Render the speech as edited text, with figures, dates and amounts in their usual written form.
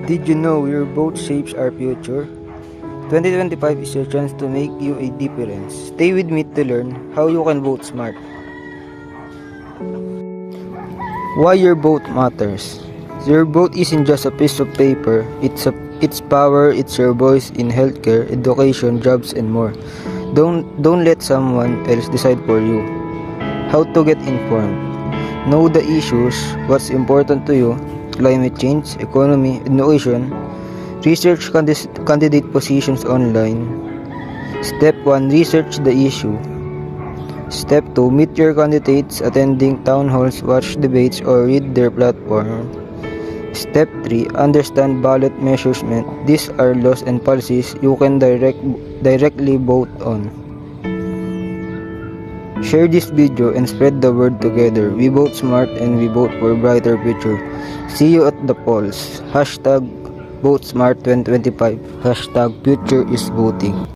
Did you know your vote shapes our future? 2025 is your chance to make you a difference. Stay with me to learn how you can vote smart. Why your vote matters. Your vote isn't just a piece of paper, it's power, it's your voice in healthcare, education, jobs and more. Don't let someone else decide for you. How to get informed. Know the issues, what's important to you, climate change, economy, education. Research candidate positions online. Step 1. Research the issue. Step 2. Meet your candidates, attending town halls, watch debates, or read their platform. Step 3. Understand ballot measurement. These are laws and policies you can directly vote on. Share this video and spread the word together. We vote smart and we vote for a brighter future. See you at the polls. Hashtag Vote Smart 2025. Hashtag Future is Voting.